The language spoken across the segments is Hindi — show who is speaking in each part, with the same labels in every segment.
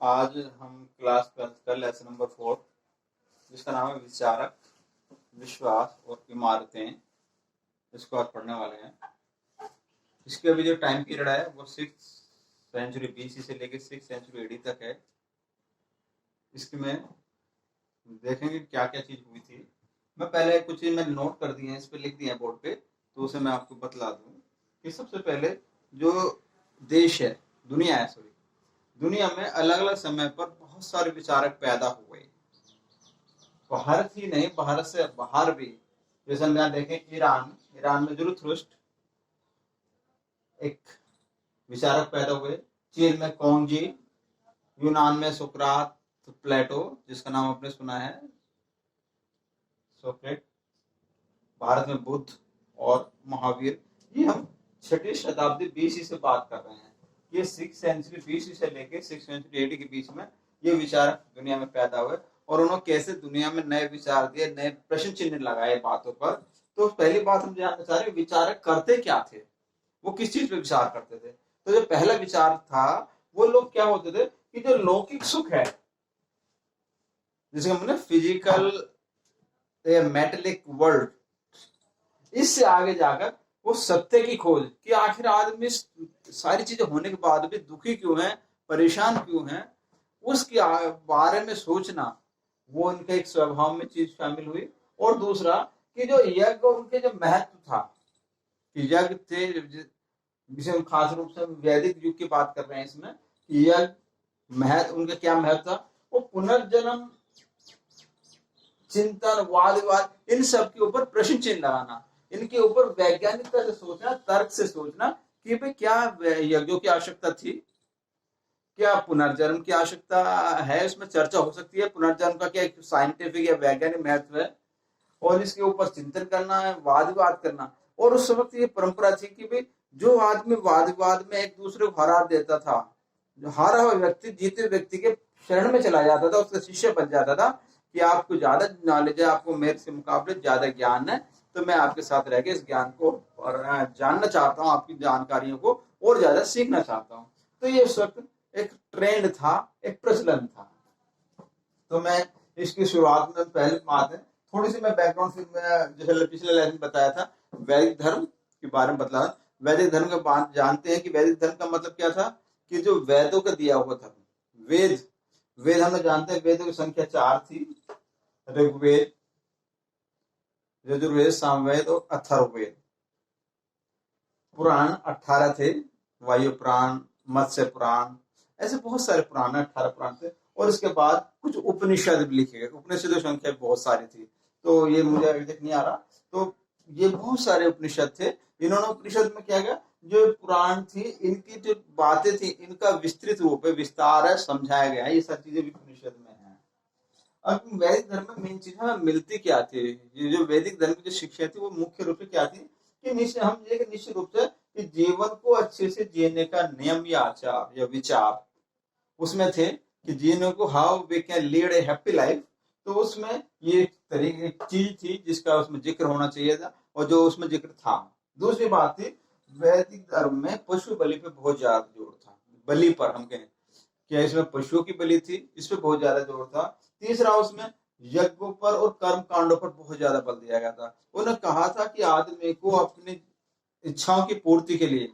Speaker 1: आज हम क्लास 12th का लेसन नंबर 4 जिसका नाम है विचारक, विश्वास और इमारतें, इसको आज पढ़ने वाले हैं। इसके अभी जो टाइम पीरियड है वो 6th सेंचुरी BC से लेकर 6th सेंचुरी AD तक है। इसके में देखेंगे क्या क्या चीज हुई थी। मैं पहले कुछ चीज मैंने नोट कर दी है, इस पे लिख दिए हैं बोर्ड पे, तो उसे मैं आपको बतला दूं कि सबसे पहले जो देश है, दुनिया है, दुनिया में अलग अलग समय पर बहुत सारे विचारक पैदा हुए। भारत ही नहीं, भारत से बाहर भी, जैसे हम यहाँ देखें ईरान में ज़रथुष्ट्र एक विचारक पैदा हुए। चीन में कौंजी, यूनान में सुकरात, प्लेटो जिसका नाम आपने सुना है, सोक्रेट, भारत में बुद्ध और महावीर। ये हम 6वीं शताब्दी BC से बात कर रहे हैं। ये 6th सेंचुरी BC से लेके 6th सेंचुरी AD के बीच में ये विचारक दुनिया में पैदा हुए और उन्होंने कैसे दुनिया में नए विचार दिए, नए प्रश्न चिन्ह लगाए बातों पर। तो पहली बात हम जानना चाह रहे हैं, विचारक करते क्या थे, वो किस चीज पे विचार करते थे। तो जो पहला विचार था, वो लोग क्या होते थे कि जो लौकिक सुख है, जिसे हमने फिजिकल मेटेलिक वर्ल्ड, इससे आगे जाकर वो सत्य की खोज कि आखिर आदमी सारी चीजें होने के बाद भी दुखी क्यों है, परेशान क्यों है, उसके बारे में सोचना, वो उनके एक स्वभाव में चीज शामिल हुई। और दूसरा कि जो यज्ञ और उनके जो महत्व था, कि यज्ञ थे, जिसे हम खास रूप से वैदिक युग की बात कर रहे हैं, इसमें यज्ञ महत्व, उनका क्या महत्व था, वो पुनर्जन्म, चिंतन, वाद विवाद, इन सब के ऊपर प्रश्न चिन्ह लगाना, इनके ऊपर वैज्ञानिकता से सोचना, तर्क से सोचना कि भाई क्या यज्ञों की आवश्यकता थी, क्या पुनर्जन्म की आवश्यकता है, इसमें चर्चा हो सकती है, पुनर्जन्म का क्या एक साइंटिफिक या वैज्ञानिक महत्व है, और इसके ऊपर चिंतन करना है, वाद विवाद करना। और उस वक्त ये परंपरा थी कि भाई जो आदमी वाद विवाद में एक दूसरे को हरा देता था, जो हारा हुआ व्यक्ति जीते व्यक्ति के शरण में चला जाता था, उसका शिष्य बन जाता था कि आपको ज्यादा नॉलेज है, आपको मेरे से मुकाबले ज्यादा ज्ञान है, तो मैं आपके साथ रह के इस ज्ञान को जानना चाहता हूँ, आपकी जानकारियों को और ज्यादा सीखना चाहता हूँ। तो ये उस वक्त एक ट्रेंड था, एक प्रचलन था। तो मैं इसकी शुरुआत में पहले बात है थोड़ी सी मैं बैकग्राउंड, फिर मैं जैसे पिछले लेसन बताया था वैदिक धर्म के बारे में बतला। वैदिक धर्म के बात जानते हैं कि वैदिक धर्म का मतलब क्या था, कि जो वेदों का दिया हुआ था, वेद हम जानते हैं, वेदों की संख्या 4 थी, ऋग्वेद, यजुर्वेद, सामवेद और अथर्ववेद। पुराण 18 थे, वायु पुराण, मत्स्य पुराण, ऐसे बहुत सारे पुराण, 18 पुराण थे। और इसके बाद कुछ उपनिषद भी लिखे गए, उपनिषदों की संख्या बहुत सारी थी, तो ये मुझे अभी तक नहीं आ रहा। तो ये बहुत सारे उपनिषद थे। इन्होंने उपनिषद में क्या किया, जो पुराण थी, इनकी जो बातें थी, इनका विस्तृत रूप है, विस्तार है, समझाया गया है, ये सब चीजें भी उपनिषद में है। अब वैदिक धर्म में मेन चीज मिलती क्या थी, ये जो वैदिक धर्म की जो शिक्षा थी वो मुख्य रूप से क्या थी, कि निश्चित रूप से कि जीवन को अच्छे से जीने का नियम या आचार या विचार उसमें थे, कि जीने को how we can lead a happy life. तो उसमें ये एक चीज थी जिसका उसमें जिक्र होना चाहिए था, और जो उसमें जिक्र था। दूसरी बात थी, वैदिक धर्म में पशु बलि पे बहुत ज्यादा जोर था, बलि पर हम कहें क्या, इसमें पशुओं की बलि थी, इस पे बहुत ज्यादा जोर था। तीसरा, उसमें यज्ञों पर और कर्म कांडों पर बहुत ज्यादा बल दिया गया था। उन्होंने कहा था कि आदमी को अपनी इच्छाओं की पूर्ति के लिए,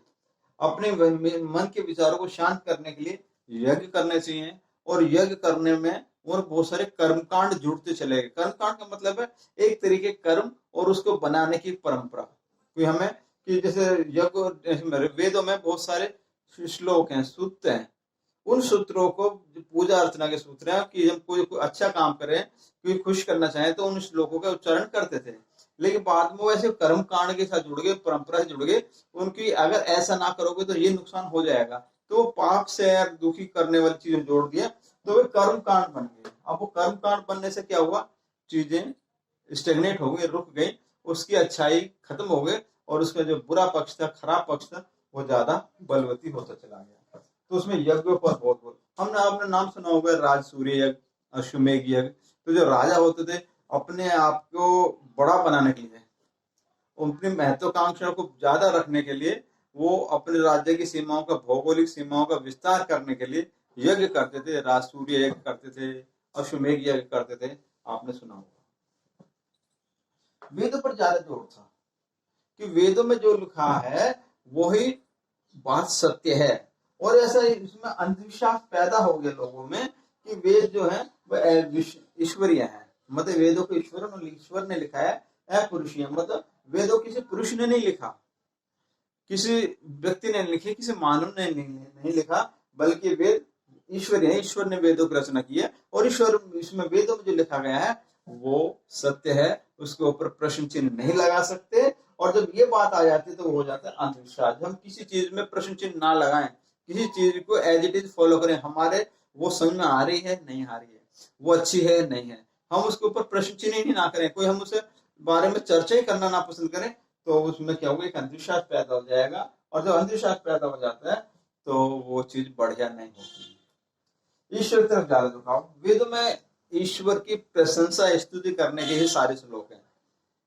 Speaker 1: अपने मन के विचारों को शांत करने के लिए यज्ञ करने चाहिए, और यज्ञ करने में और बहुत सारे कर्मकांड जुड़ते चले गए। कर्मकांड का मतलब है एक तरीके कर्म और उसको बनाने की परंपरा। कोई हमें कि जैसे यज्ञ, वेदों में बहुत सारे श्लोक हैं, सूत्र हैं, उन सूत्रों को पूजा अर्चना के सूत्र हैं कि जब कोई अच्छा काम करें, कोई खुश करना चाहे, तो उन श्लोकों का उच्चारण करते थे। लेकिन बाद में वो ऐसे कर्म कांड के साथ जुड़ गए, परंपरा से जुड़ गए, उनकी अगर ऐसा ना करोगे तो ये नुकसान हो जाएगा, तो पाप से दुखी करने वाली चीजें जोड़ दिया, तो वे कर्म कांड बन गए। अब वो कर्म कांड बनने से क्या हुआ, चीजें स्टेगनेट हो गई, रुक गई, उसकी अच्छाई खत्म हो गई, और उसका जो बुरा पक्ष था, खराब पक्ष था, वो ज्यादा बलवती होता चला गया। तो उसमें यज्ञों पर बहुत हमने आपने नाम सुना होगा, राजसूय यज्ञ, अश्वमेघ यज्ञ। तो जो राजा होते थे, अपने आप को बड़ा बनाने के लिए, अपनी महत्वाकांक्षा को ज्यादा रखने के लिए, वो अपने राज्य की सीमाओं का, भौगोलिक सीमाओं का विस्तार करने के लिए यज्ञ करते थे, राजसूय यज्ञ करते थे, अश्वमेघ यज्ञ करते थे, आपने सुना होगा। वेदों पर ज्यादा जोर था कि वेदों में जो लिखा है वही बात सत्य है। और ऐसा इसमें अंधविश्वास पैदा हो गया लोगों में कि वेद जो है वह ईश्वरीय है, मतलब वेदों को ईश्वर ने लिखा है, अपुरुषीय, मतलब वेदों किसी पुरुष ने नहीं लिखा, किसी व्यक्ति ने लिखे, किसी मानव ने नहीं लिखा, बल्कि वेद ईश्वर है, ईश्वर ने वेदों की रचना की है। और ईश्वर इसमें वेदों में जो लिखा गया है वो सत्य है, उसके ऊपर प्रश्न चिन्ह नहीं लगा सकते। और जब ये बात आ जाती है तो वो हो जाता है अंधविश्वास। हम किसी चीज में प्रश्न चिन्ह ना लगाएं, किसी चीज को एज इट इज फॉलो करें, हमारे वो समझ में आ रही है नहीं आ रही है, वो अच्छी है नहीं है, हम उसके ऊपर प्रश्न चिन्ह ही ना करें, कोई हम उसे बारे में चर्चा ही करना ना पसंद करें, तो उसमें क्या होगा, एक अंधविश्वास पैदा हो जाएगा। और जब अंधविश्वास पैदा हो जाता है तो वो चीज बढ़िया नहीं होती। ईश्वर की तरफ ज्यादा झुकाव, वेदों में ईश्वर की प्रशंसा स्तुति करने के ही सारे श्लोक हैं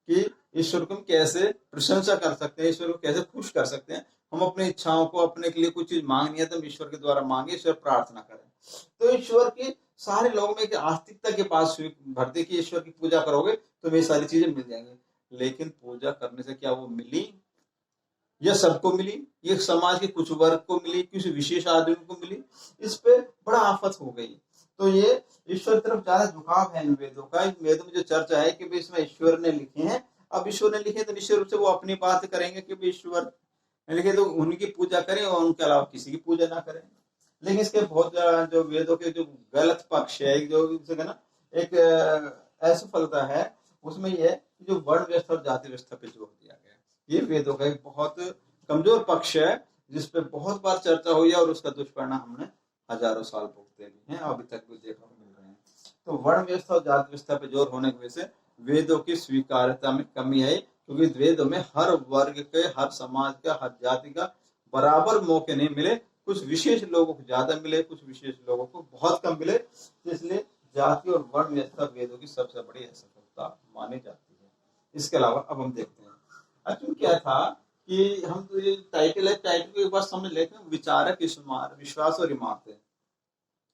Speaker 1: कि ईश्वर को हम कैसे प्रशंसा कर सकते हैं, ईश्वर को कैसे खुश कर सकते हैं। हम अपनी इच्छाओं को, अपने के लिए कुछ चीज मांगनी है तो हम ईश्वर के द्वारा मांगे, ईश्वर प्रार्थना करें। तो ईश्वर की सारे लोगों में आस्तिकता के पास भरते कि ईश्वर की पूजा करोगे तो ये सारी चीजें मिल जाएंगी। लेकिन पूजा करने से क्या वो मिली? यह सबको मिली, ये समाज के कुछ वर्ग को मिली, किसी विशेष आदमी को मिली? इस पे बड़ा आफत हो गई। तो ये ईश्वर की तरफ ज्यादा झुकाव है इन वेदों का। वेदों में जो चर्चा है कि इसमें ईश्वर ने लिखे हैं, अब ईश्वर ने लिखे तो निश्चित रूप से वो अपनी बात करेंगे कि ईश्वर ने लिखे तो उनकी पूजा करें और उनके अलावा किसी की पूजा ना करें। लेकिन इसके बहुत जो वेदों के जो गलत पक्ष है, जो ना एक असफलता है, उसमें यह है कि जो वर्ण व्यवस्था और जाति व्यवस्था पे जोर दिया गया है, ये वेदों का एक बहुत कमजोर पक्ष है जिसपे बहुत बार चर्चा हुई है और उसका दुष्परिणाम हमने हजारों साल भुगते भी हैं, अभी तक भी देखने को मिल रहे हैं। तो वर्ण व्यवस्था और जाति व्यवस्था पे जोर होने की वजह से वेदों की स्वीकार्यता में कमी आई, क्योंकि वेदों में हर वर्ग के, हर समाज का, हर जाति का बराबर मौके नहीं मिले। कुछ विशेष लोगों को ज्यादा मिले, कुछ विशेष लोगों को बहुत कम मिले। इसलिए जाति और वर्ण व्यवस्था वेदों की सबसे बड़ी असफलता मानी जाती है। इसके अलावा अब हम देखते हैं अर्जुन क्या था कि हम तो ये टाइटल है, टाइटल को एक बार समझ लेते हैं, विचारक, विश्वास और इमारतें।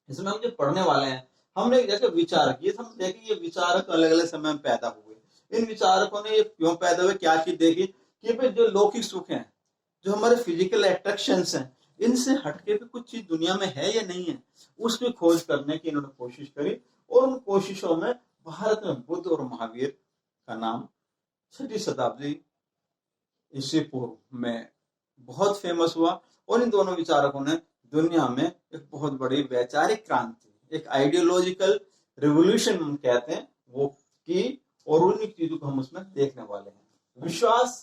Speaker 1: इसमें हम जो पढ़ने वाले हैं, हमने जैसे विचारक, ये हम देखें ये विचारक अलग अलग समय में पैदा हुए। इन विचारकों ने ये क्यों पैदा हुए, क्या चीज देखी कि भाई जो लौकिक सुख है, जो हमारे फिजिकल अट्रैक्शंस हैं, इनसे हटके भी कुछ चीज दुनिया में है या नहीं है, उसकी खोज करने की इन्होंने कोशिश करी। और उन कोशिशों में भारत में बुद्ध और महावीर का नाम 6वीं शताब्दी ईस्वी पूर्व में बहुत फेमस हुआ। और इन दोनों विचारकों ने दुनिया में एक बहुत बड़ी वैचारिक क्रांति, एक आइडियोलॉजिकल रिवोल्यूशन हम कहते हैं, वो की। और उन चीजों को हम उसमें देखने वाले हैं। विश्वास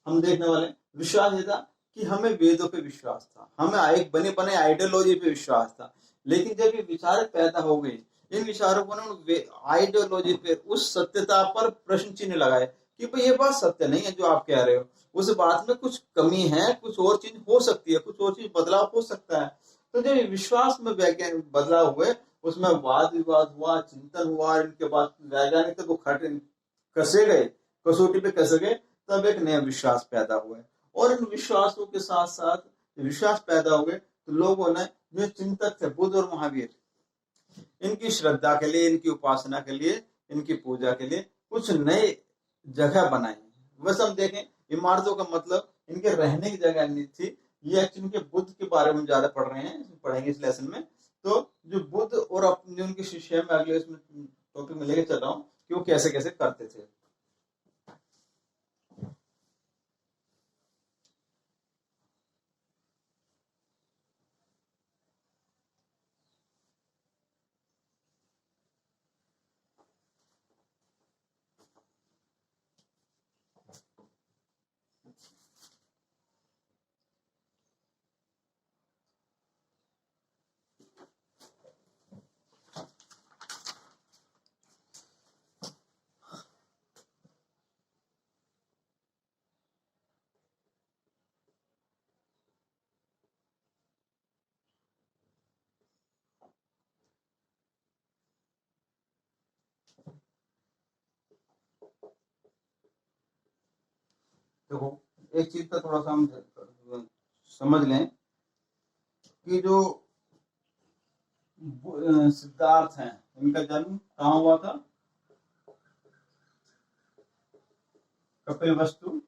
Speaker 1: हम देखने वाले हैं। विश्वास ये था कि हमें वेदों पे विश्वास था, हमें एक बने बने आइडियोलॉजी पे विश्वास था। लेकिन जब ये विचारक पैदा हो गए, इन विचारकों ने आइडियोलॉजी पे, उस सत्यता पर प्रश्न चिन्ह लगाए कि भाई ये बात सत्य नहीं है जो आप कह रहे हो, उस बात में कुछ कमी है, कुछ और चीज हो सकती है, कुछ और चीज बदलाव हो सकता है। तो जब विश्वास में वैज्ञानिक बदलाव हुए, उसमें वाद विवाद हुआ, चिंतन हुआ, इनके बाद वैज्ञानिक तो कसे गए, कसौटी पे कसे गए, तब एक नया विश्वास पैदा हुआ। और इन विश्वासों के साथ साथ विश्वास पैदा हो गए तो लोगों ने, जो चिंतक थे बुद्ध और महावीर, इनकी श्रद्धा के लिए, इनकी उपासना के लिए, इनकी पूजा के लिए कुछ नए जगह बनाई। बस हम देखें, इमारतों का मतलब इनके रहने की जगह नहीं थी। ये एक्चुअली के बुद्ध के बारे में ज्यादा पढ़ रहे हैं, पढ़ेंगे इस लेसन में। तो जो बुद्ध और अपने उनके शिष्य में अगले इसमें टॉपिक में लेके चल रहा हूँ कि वो कैसे कैसे करते थे। देखो, एक चीज का थोड़ा सा हम समझ लें कि जो सिद्धार्थ हैं, इनका जन्म कहाँ हुआ था? कपिलवस्तु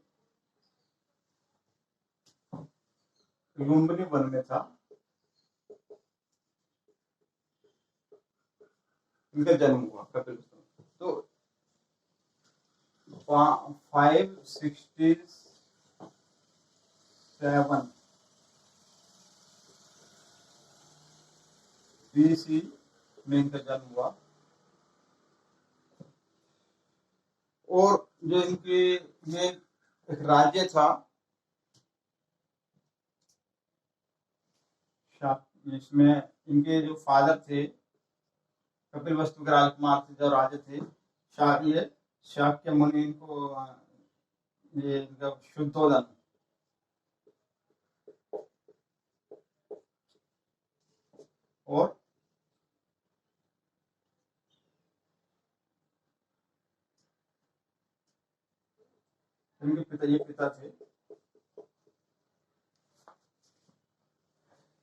Speaker 1: लुम्बिनी वन में था, इनका जन्म हुआ कपिलवस्तु। तो 567 BC में इनका जन्म हुआ। और जो इनके ये एक राज्य था, इसमें इनके जो फादर थे कपिलवस्तु के राजकुमार थे, जो राजा थे शाक्य मुनि, इनको ये इनका शुद्धोदन, और इनके पिता, ये पिता थे।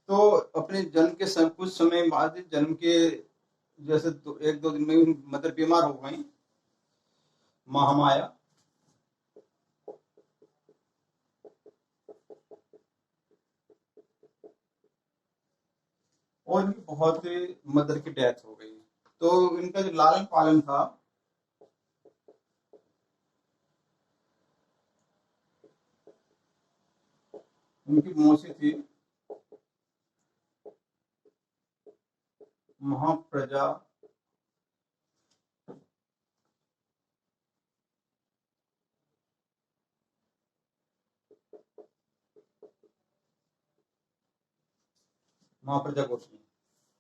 Speaker 1: तो अपने जन्म के कुछ समय बाद, जन्म के जैसे एक दो दिन में मदर बीमार हो गई, महामाया। और इनकी बहुत मदर की डेथ हो गई। तो इनका जो लालन पालन था, उनकी मौसी थी महाप्रजा गोस्वामी।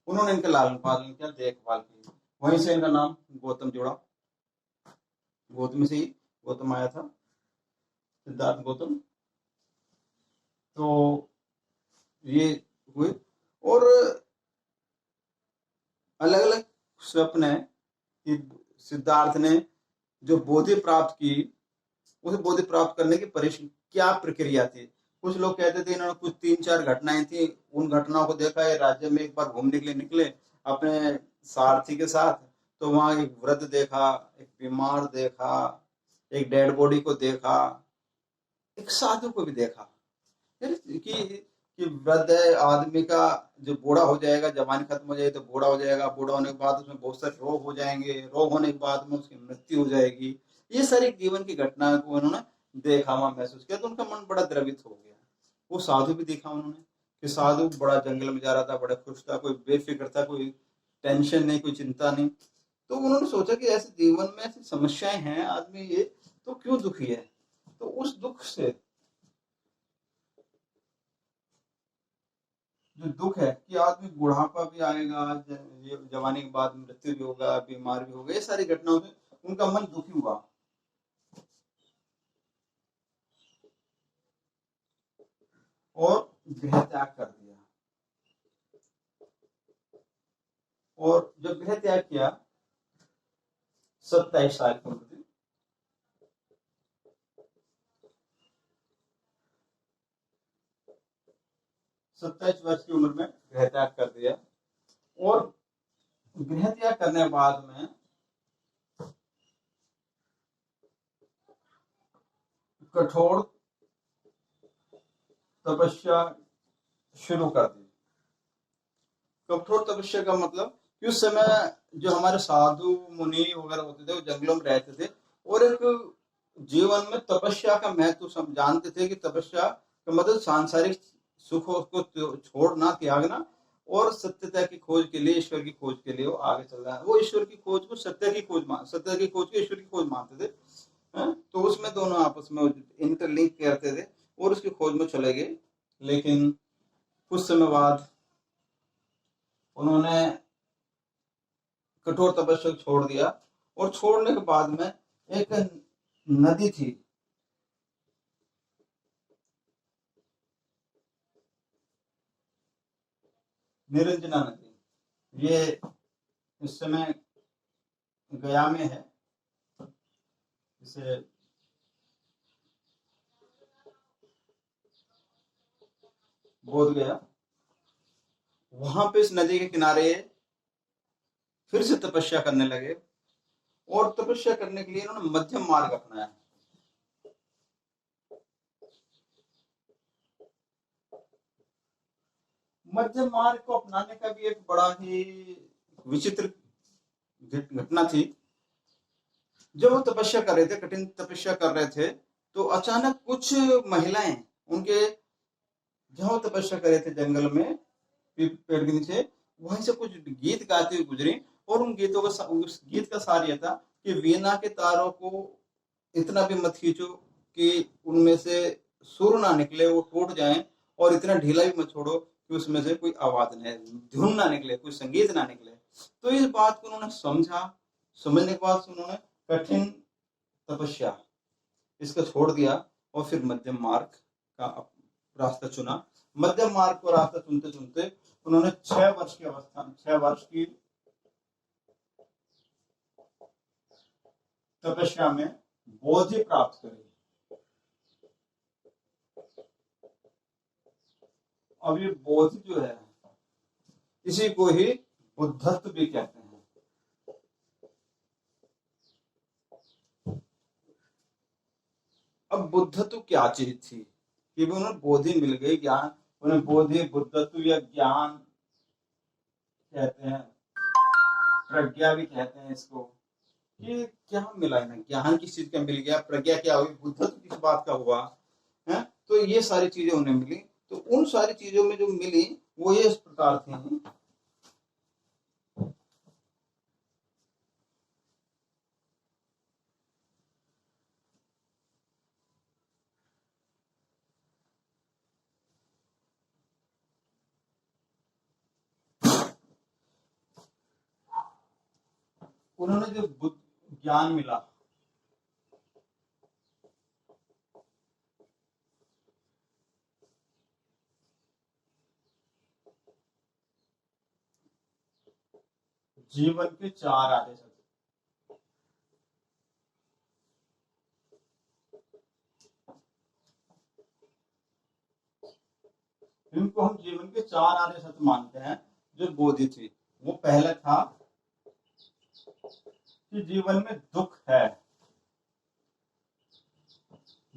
Speaker 1: उन्होंने इनका लालन पालन किया, देखभाल की। वहीं से इनका नाम गौतम जुड़ा, गौतम से ही गौतम आया था, सिद्धार्थ गौतम। तो ये हुए। और अलग अलग स्वप्न है कि सिद्धार्थ ने जो बोधि प्राप्त की, उस बोधि प्राप्त करने की क्या प्रक्रिया थी। कुछ लोग कहते थे इन्होंने कुछ 3-4 घटनाएं थी, उन घटनाओं को देखा। ये राज्य में एक बार घूमने के लिए निकले अपने सारथी के साथ, तो वहां एक वृद्ध देखा, एक बीमार देखा, एक डेड बॉडी को देखा, एक साधु को भी देखा कि वृद्ध आदमी का जो बूढ़ा हो जाएगा, जवानी खत्म हो जाएगी तो बूढ़ा हो जाएगा, बूढ़ा होने के बाद उसमें बहुत सारे रोग हो जाएंगे, रोग होने के बाद में उसकी मृत्यु हो जाएगी। ये सारी जीवन की घटनाओं को उन्होंने देखा, वहां महसूस किया, तो उनका मन बड़ा द्रवित हो गया। वो साधु भी देखा उन्होंने कि साधु बड़ा जंगल में जा रहा था, बड़ा खुश था, कोई बेफिक्र था, कोई टेंशन नहीं, कोई चिंता नहीं। तो उन्होंने सोचा कि ऐसे जीवन में ऐसी समस्याएं हैं, आदमी ये तो क्यों दुखी है। तो उस दुख से, जो दुख है कि आदमी बुढ़ापा भी आएगा, जवानी के बाद मृत्यु भी होगा, बीमार भी होगा, ये सारी घटनाओं में उनका मन दुखी हुआ। और गृह त्याग कर दिया। और जब गृह त्याग किया 27 साल की उम्र थी, 27 वर्ष की उम्र में गृह त्याग कर दिया। और गृह त्याग करने के बाद में कठोर तपस्या शुरू कर दी। कठोर तपस्या का मतलब कि उस समय जो हमारे साधु मुनि वगैरह होते थे, वो जंगलों में रहते थे, और एक जीवन में तपस्या का महत्व सब जानते थे कि तपस्या का मतलब सांसारिक सुखों को छोड़ना, त्यागना, और सत्यता की खोज के लिए, ईश्वर की खोज के लिए वो आगे चल रहा है। वो ईश्वर की खोज को सत्य की खोज को ईश्वर की खोज मानते थे। तो उसमें दोनों आपस में इंटरलिंक करते थे और उसकी खोज में चले गए। लेकिन कुछ समय बाद उन्होंने कठोर तपस्या छोड़ दिया। और छोड़ने के बाद में एक नदी थी, निरंजना नदी। ये इस समय गया में है, इसे बोध गया। वहां पे इस नदी के किनारे फिर से तपस्या करने लगे, और तपस्या करने के लिए इन्होंने मध्यम मार्ग अपनाया। मध्यम मार्ग को अपनाने का भी एक बड़ा ही विचित्र घटना थी। जब वो तपस्या कर रहे थे, कठिन तपस्या कर रहे थे, तो अचानक कुछ महिलाएं उनके, जहां वो तपस्या कर रहे थे जंगल में पेड़ के नीचे, वहीं से कुछ गीत गाते हुए गुजरे। और उन गीतों का, उस गीत का सार यह था कि वीणा के तारों को इतना भी मत खींचो कि उनमें से सुर ना निकले, वो टूट जाएं, और इतना ढीला भी मत छोड़ो कि उसमें से कोई आवाज न, धुन ना निकले, कोई संगीत ना निकले। तो इस बात को उन्होंने समझा। समझने के बाद उन्होंने कठिन तपस्या इसको छोड़ दिया, और फिर मध्यम मार्ग का रास्ता चुना। मध्यम मार्ग को रास्ता चुनते चुनते उन्होंने 6 वर्ष की अवस्था, 6 वर्ष की तपस्या में बोधि प्राप्त करी। अब ये बोधि जो है, इसी को ही बुद्धत्व भी कहते हैं। अब बुद्धत्व क्या चीज थी कि उन्हें बोधि मिल गई, ज्ञान, उन्हें बोधि, बुद्धत्व या ज्ञान कहते हैं, प्रज्ञा भी कहते हैं इसको। कि क्या मिला है ना, ज्ञान किस चीज का मिल गया, प्रज्ञा क्या हुई, बुद्धत्व किस बात का हुआ है। तो ये सारी चीजें उन्हें मिली। तो उन सारी चीजों में जो मिली वो ये इस प्रकार थी। उन्होंने जो बुद्ध ज्ञान मिला, जीवन के 4 आदेश, इनको हम जीवन के 4 आर्य सत्य मानते हैं। जो बोधि थी, वो पहला था कि जीवन में दुख है।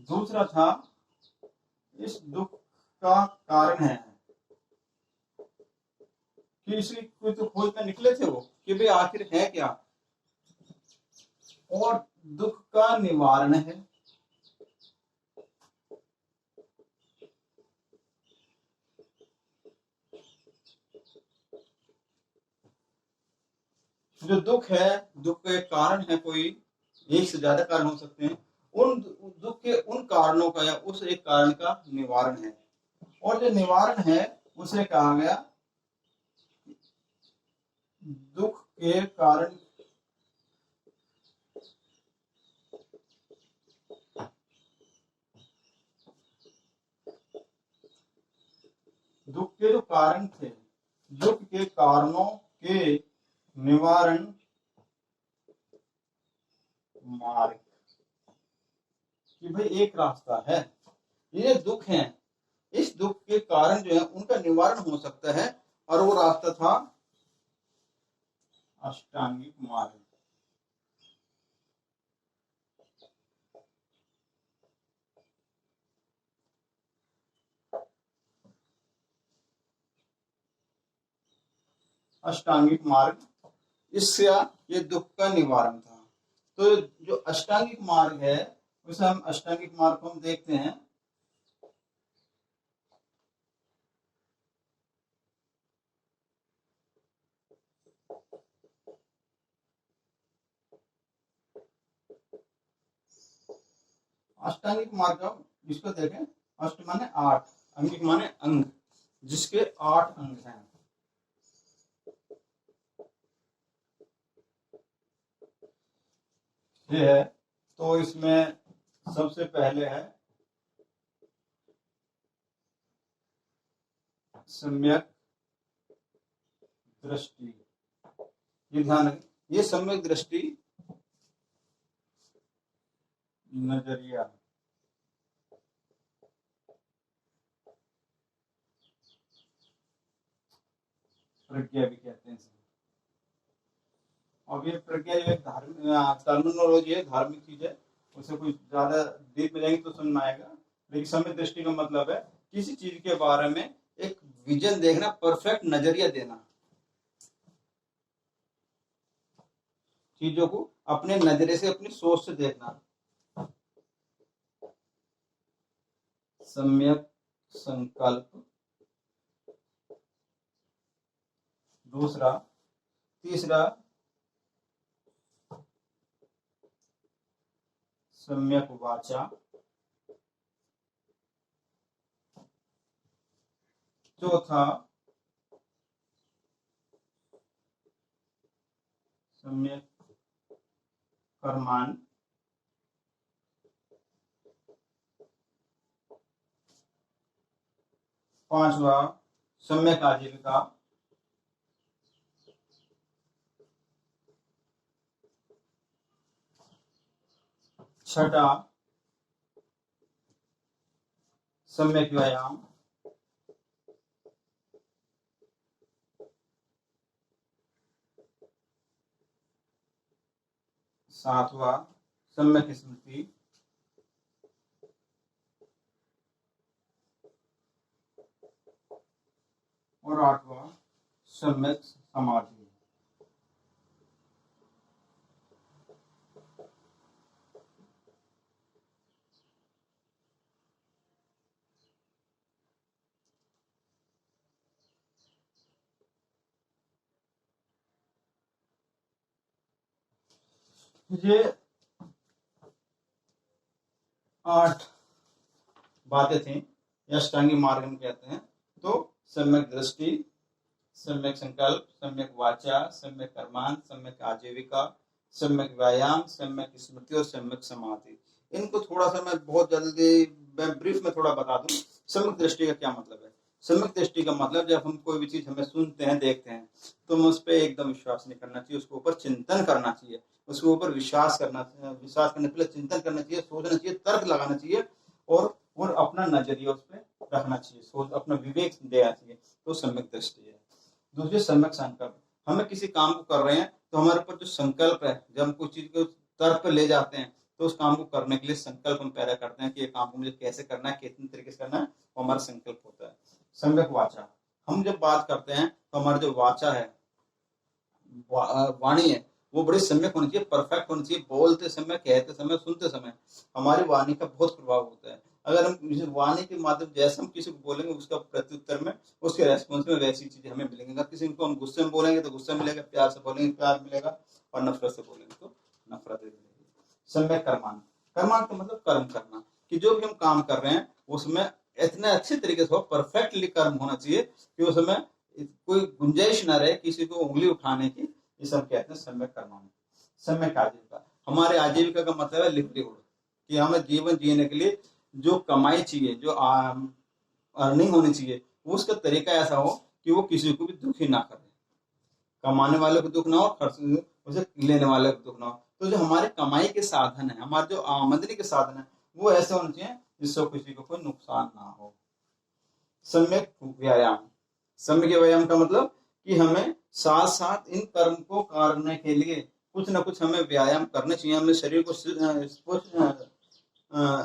Speaker 1: दूसरा था इस दुख का कारण है, कि इसकी कोई तो खोज में निकले थे वो, कि भाई आखिर है क्या। और दुख का निवारण है। जो दुख है, दुख के कारण है कोई, एक से ज्यादा कारण हो सकते हैं। उन दुख के उन कारणों का या उस एक कारण का निवारण है। और जो निवारण है उसे कहा गया दुख के कारण। दुख के जो कारण थे, दुख के कारणों के निवारण मार्ग, कि भाई एक रास्ता है। ये दुख है, इस दुख के कारण जो है उनका निवारण हो सकता है, और वो रास्ता था अष्टांगिक मार्ग। अष्टांगिक मार्ग, इससे ये दुख का निवारण था। तो जो अष्टांगिक मार्ग है, उसे हम अष्टांगिक मार्ग को हम देखते हैं। अष्टांगिक मार्ग का इसको देखें। अष्ट माने 8, अंगिक माने अंग, जिसके 8 अंग हैं। ये है, तो इसमें सबसे पहले है सम्यक दृष्टि। ये ध्यान रखें, ये सम्यक दृष्टि, नजरिया, प्रज्ञा भी कहते हैं इसे। अब ये प्रज्ञा जो एक धार्मिक टर्मिनोलॉजी है, धार्मिक चीज है, उसे कोई ज्यादा डीप में जाएंगे तो समझ में आएगा। लेकिन सम्यक दृष्टि का मतलब है किसी चीज के बारे में एक विजन देखना, परफेक्ट नजरिया देना, चीजों को अपने नजरिए से, अपनी सोच से देखना। सम्यक संकल्प, दूसरा। तीसरा सम्यक वाचा, चौथा सम्यक कर्मान, पांचवा सम्यक आजीविका, छठा सम्यक व्यायाम, सातवां सम्यक स्मृति, और आठवां सम्यक समाधि। ये 8 बातें थी, अष्टांगी मार्ग में कहते हैं। तो सम्यक दृष्टि, सम्यक संकल्प, सम्यक वाचा, सम्यक कर्मान, सम्यक आजीविका, सम्यक व्यायाम, सम्यक स्मृति और सम्यक समाधि। इनको थोड़ा सा मैं बहुत जल्दी ब्रीफ में थोड़ा बता दूं। सम्यक दृष्टि का क्या मतलब है? सम्यक दृष्टि का मतलब जब हम कोई भी चीज हमें सुनते हैं, देखते हैं, तो हम उस पर एकदम विश्वास नहीं करना चाहिए, उसके ऊपर चिंतन करना चाहिए, उसके ऊपर विश्वास करने के लिए चिंतन करना चाहिए, सोचना चाहिए, तर्क लगाना चाहिए, और अपना नजरिया उस पर रखना चाहिए, सोच, अपना विवेक देना चाहिए। तो सम्यक दृष्टि है। दूसरे सम्यक संकल्प, हमें किसी काम को कर रहे हैं तो हमारे ऊपर जो संकल्प है, जब हम कोई चीज को तर्क पे ले जाते हैं तो उस काम को करने के लिए संकल्प हम पैदा करते हैं कि ये काम को मुझे कैसे करना है, कितने तरीके से करना है, वो हमारा संकल्प होता है। सम्यक वाचा, हम जब बात करते हैं तो हमारी जो वाचा है, वाणी है, वो बड़ी सम्यक होनी चाहिए, परफेक्ट होनी चाहिए। बोलते समय, कहते समय, सुनते समय हमारी वाणी का बहुत प्रभाव होता है। अगर हम वाणी के माध्यम जैसे हम किसी को बोलेंगे, उसका प्रत्युत्तर में, उसके रेस्पॉन्स में वैसी चीजें हमें मिलेंगी। अगर किसी को हम गुस्से में बोलेंगे तो गुस्सा मिलेगा, प्यार से बोलेंगे प्यार मिलेगा, और नफरत से बोलेंगे तो नफरत मिलेगी। सम्यक कर्मान, कर्मान का मतलब कर्म करना, कि जो भी हम काम कर रहे हैं उसमें इतने अच्छे तरीके से हो, परफेक्टली कर्म होना चाहिए कि उसमें कोई गुंजाइश ना रहे किसी को उंगली उठाने की। ये सब कहते हैं सम्यक कर्मान। सम्यक आजीविका, हमारे आजीविका का मतलब है लिवलीहुड, कि हमें जीवन जीने के लिए जो कमाई चाहिए, जो अर्निंग होनी चाहिए, उसका तरीका ऐसा हो कि वो किसी को भी दुखी ना करे, कमाने वाले को दुख ना हो, खर्च उसे लेने वाले को दुख ना हो। तो जो हमारे कमाई के साधन है, हमारे जो आमदनी के साधन है, वो ऐसे होने चाहिए जिससे किसी को कोई नुकसान ना हो। सम्यक व्यायाम, सम्यक व्यायाम का मतलब कि हमें साथ साथ इन कर्म को करने के लिए कुछ ना कुछ हमें व्यायाम करने चाहिए। हमें शरीर को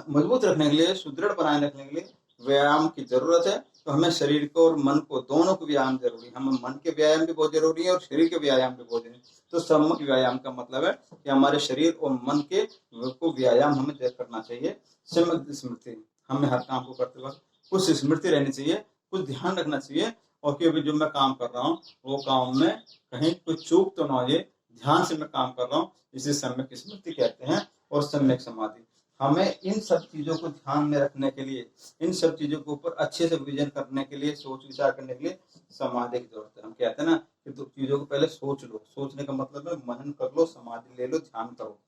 Speaker 1: मजबूत रखने के लिए, सुदृढ़ बनाए रखने के लिए व्यायाम की जरूरत है। तो हमें शरीर को और मन को, दोनों को व्यायाम जरूरी है। हमें मन के व्यायाम भी बहुत जरूरी है और शरीर के व्यायाम भी बहुत जरूरी है। तो सम्यक व्यायाम का मतलब है कि हमारे शरीर और मन के को व्यायाम हमें करना चाहिए। सम्यक स्मृति, हमें हर काम को करते वक्त कुछ स्मृति रहनी चाहिए, कुछ ध्यान रखना चाहिए, और कि अभी जो मैं काम कर रहा हूँ वो काम में कहीं कुछ चूक तो ना हो, ध्यान से मैं काम कर रहा हूँ, इसे सम्यक स्मृति कहते हैं। और सम्यक समाधि, हमें इन सब चीजों को ध्यान में रखने के लिए, इन सब चीजों के ऊपर अच्छे से विजन करने के लिए, सोच विचार करने के लिए समाधि की जरूरत है। हम कहते हैं ना कि तो चीजों को पहले सोच लो, सोचने का मतलब है मनन कर लो, समाधि ले लो, ध्यान करो,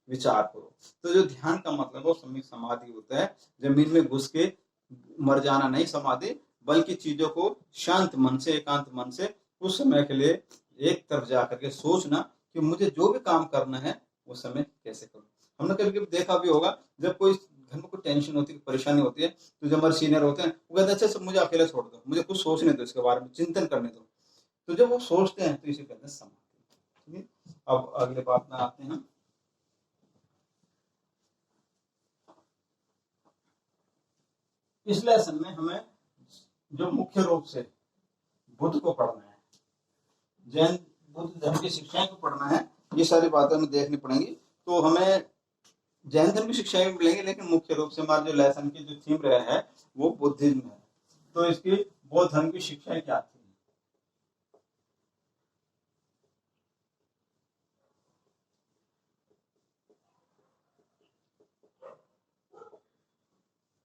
Speaker 1: विचार करो। तो जो ध्यान का मतलब है सम्यक समाधि होता है, जमीन में घुस के मर जाना नहीं समाधि, बल्कि चीजों को शांत मन से, एकांत मन से उस समय के लिए एक तरफ जाकर के सोचना कि मुझे जो भी काम करना है उस समय कैसे करूं। हमने कभी कभी देखा भी होगा, जब कोई घर में कोई टेंशन होती है, परेशानी होती है, तो जो हमारे सीनियर होते हैं वो कहते हैं अच्छा सब मुझे अकेले छोड़ दो, मुझे कुछ सोचने दो, इसके बारे में चिंतन करने दो। तो जब वो सोचते हैं तो इसे कहते हैं समाधि। अब अगले बात में आते हैं। इस लेसन में हमें जो मुख्य रूप से बुद्ध को पढ़ना है, जैन बुद्ध धर्म की शिक्षाएं को पढ़ना है, ये सारी बातें हमें देखनी पड़ेंगी। तो हमें जैन धर्म की शिक्षाएं भी मिलेंगी, लेकिन मुख्य रूप से हमारे जो लेसन की जो थीम रहा है वो बुद्धिज्म है। तो इसकी बौद्ध धर्म की शिक्षाएं क्या थी?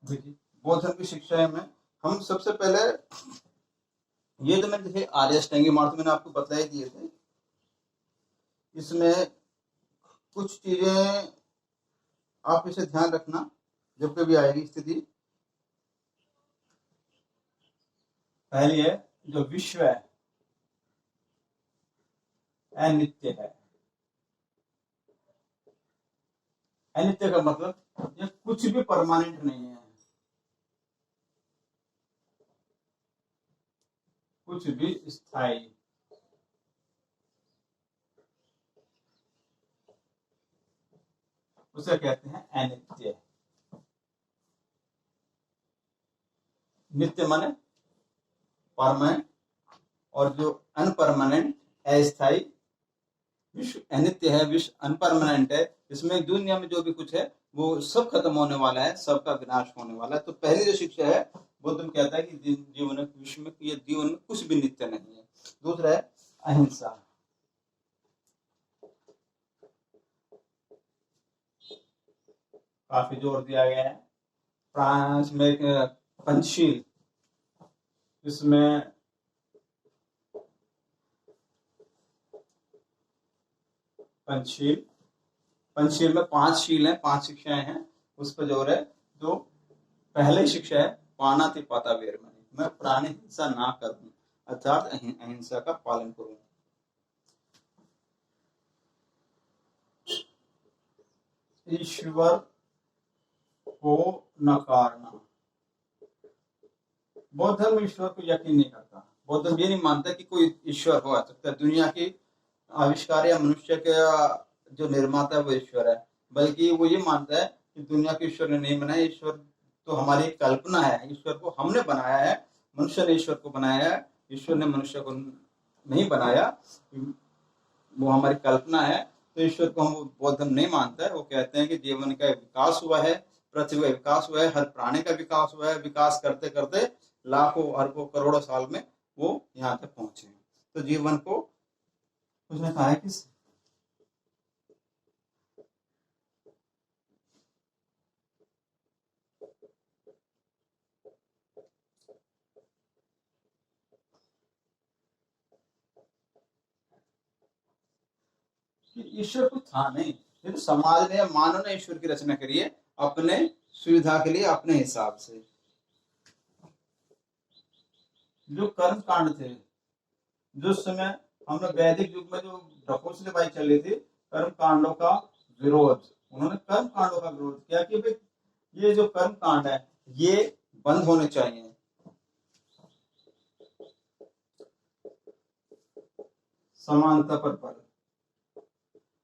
Speaker 1: देखिए, बौद्ध धर्म की शिक्षाएं में हम सबसे पहले ये जो मैंने देखे आर्य अष्टांगी मार्ग मैंने आपको बता ही दिए थे। इसमें कुछ चीजें आप इसे ध्यान रखना जब कभी आएगी स्थिति। पहली है, जो विश्व है अनित्य है। अनित्य का मतलब ये कुछ भी परमानेंट नहीं है, कुछ भी स्थायी। उसे कहते हैं अनित्य। नित्य माने परमानेंट, और जो अनपरमानेंट अस्थायी। विश्व अनित्य है, विश्व अनपरमानेंट है। इसमें दुनिया में जो भी कुछ है वो सब खत्म होने वाला है, सबका विनाश होने वाला है। तो पहली जो शिक्षा है वो तुम कहता है कि जीवन विश्व में ये जीवन में कुछ भी नित्य नहीं है। दूसरा है अहिंसा। काफी जोर दिया गया है फ्रांस में पंचशील। इसमें पंचशील में 5 शील हैं, 5 शिक्षाएं हैं। उस पर जोर है। जो पहली शिक्षा है पाणातिपाता वेरमणि, मैं प्राणी हिंसा ना करूं, अर्थात अहिंसा का पालन करूं। ईश्वर को नकारना। बौद्ध धर्म ईश्वर को यकीन नहीं करता। बौद्ध धर्म ये नहीं मानता कि कोई ईश्वर हो सकता है। दुनिया की आविष्कार या मनुष्य का जो निर्माता है वो ईश्वर है, बल्कि वो ये मानता है कि दुनिया को ईश्वर ने नहीं बनाया। ईश्वर तो हमारी कल्पना है, ईश्वर को हमने बनाया है, मनुष्य ने ईश्वर को बनाया है। ईश्वर ने मनुष्य को नहीं बनाया, वो हमारी कल्पना है। तो ईश्वर को हम बौद्ध धर्म नहीं मानता है। वो कहते हैं कि जीवन का विकास हुआ है, पृथ्वी का विकास हुआ है, हर प्राणी का विकास हुआ है। विकास करते करते लाखों अरबों करोड़ों साल में वो यहाँ तक पहुंचे। तो जीवन को उसने कहा है कि ईश्वर कुछ था नहीं, ये तो समाज ने या मानव ने ईश्वर की रचना करी है अपने सुविधा के लिए, अपने हिसाब से। जो कर्म कांड थे, जो समय हमने वैदिक युग में जो ढकोसलेबाजी चल रही थी, कर्म कांडों का विरोध, उन्होंने कर्म कांडों का विरोध किया कि भाई ये जो कर्म कांड है ये बंद होने चाहिए। समानता पर बल।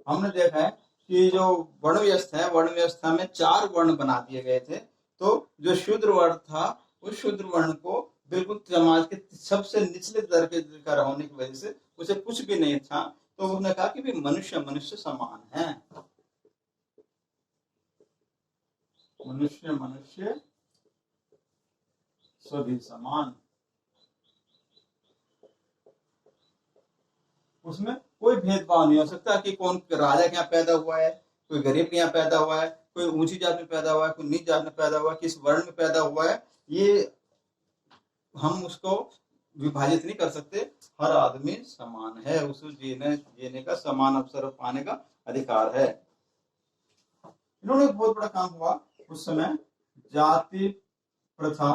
Speaker 1: हमने देखा है कि जो वर्ण व्यवस्था है, वर्ण व्यवस्था में 4 वर्ण बना दिए गए थे। तो जो शूद्र वर्ण था, उस शूद्र वर्ण को बिल्कुल समाज के सबसे निचले दर्जे का होने की वजह से उसे कुछ भी नहीं था। तो उसने कहा कि मनुष्य मनुष्य समान है, मनुष्य मनुष्य सभी समान। उसमें कोई भेदभाव नहीं हो सकता कि कौन राजा के यहाँ पैदा हुआ है, कोई गरीब के यहाँ पैदा हुआ है, कोई ऊंची जात में पैदा हुआ है, कोई नीच जात में पैदा हुआ है, किस वर्ण में पैदा हुआ है, ये हम उसको विभाजित नहीं कर सकते। हर आदमी समान है, उसे जीने का समान अवसर पाने का अधिकार है। इन्होंने बहुत बड़ा काम हुआ उस समय। जाति प्रथा,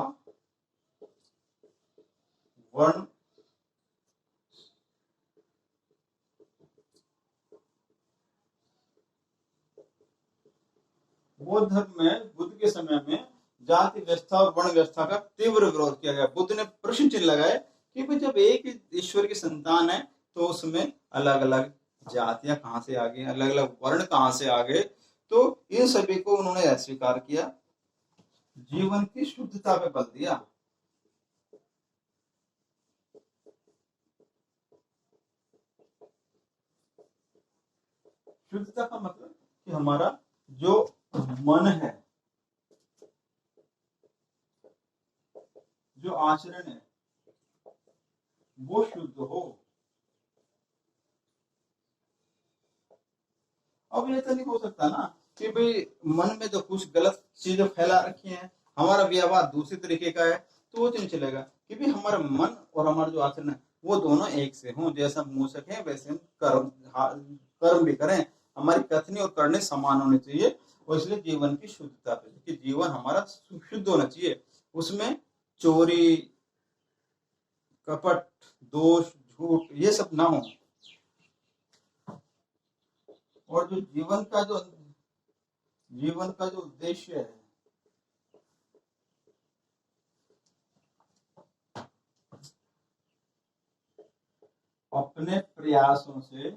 Speaker 1: वर्ण, बौद्ध धर्म में बुद्ध के समय में जाति व्यवस्था और वर्ण व्यवस्था का तीव्र विरोध किया गया। बुद्ध ने प्रश्न चिन्ह लगाए कि भाई जब एक ईश्वर की संतान है तो उसमें अलग अलग जातियां कहाँ से आ गई, अलग अलग वर्ण कहाँ से आ गए, तो इन सभी को उन्होंने अस्वीकार किया, जीवन की शुद्धता पे बल दिया। शुद्धता का मतलब कि हमारा जो मन है, जो आचरण है, वो शुद्ध हो। अब ये तो नहीं हो सकता ना कि भाई मन में तो कुछ गलत चीजें फैला रखी हैं, हमारा व्यवहार दूसरे तरीके का है, तो वो तो नहीं चलेगा। कि भी हमारा मन और हमारा जो आचरण है वो दोनों एक से हों, जैसा हम मूसक हैं वैसे हम कर्म भी करें, हमारी कथनी और करने समान होने चाहिए। और इसलिए जीवन की शुद्धता पे, कि जीवन हमारा शुद्ध होना चाहिए, उसमें चोरी, कपट, दोष, झूठ ये सब ना हो। और जो जीवन का जो उद्देश्य है, अपने प्रयासों से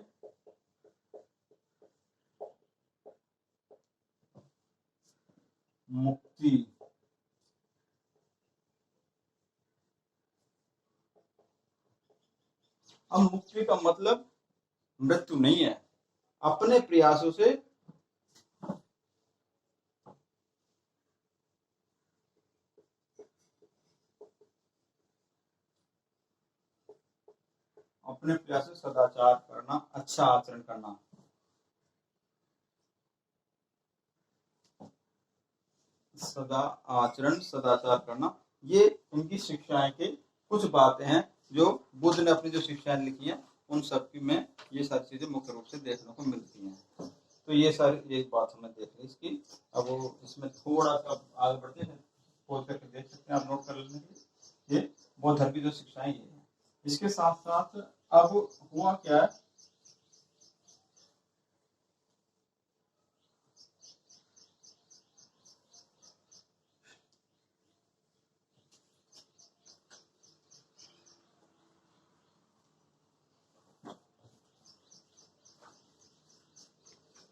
Speaker 1: मुक्ति, अब मुक्ति का मतलब मृत्यु नहीं है, अपने प्रयासों से अपने प्रयासों से सदाचार करना, अच्छा आचरण करना, सदा आचरण सदाचार करना, ये उनकी शिक्षाएं के कुछ बातें हैं जो बुद्ध ने अपनी जो शिक्षाएं लिखी हैं उन सब की में ये सारी चीजें मुख्य रूप से देखने को मिलती हैं। तो ये सारी एक बात हमें देख ली इसकी। अब वो इसमें थोड़ा सा आगे बढ़ते हैं, खोज करके देख सकते हैं आप, नोट कर लेने के लिए। ये बौद्ध धर्म की जो शिक्षाएं ये है। इसके साथ साथ अब हुआ क्या है,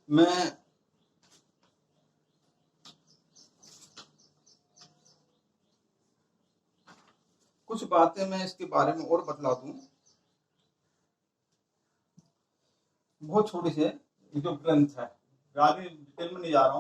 Speaker 1: मैं कुछ बातें मैं इसके बारे में और बतला दूं। बहुत छोटी सी है, जो ग्रंथ है, ज्यादा डिटेल में नहीं जा रहा हूँ।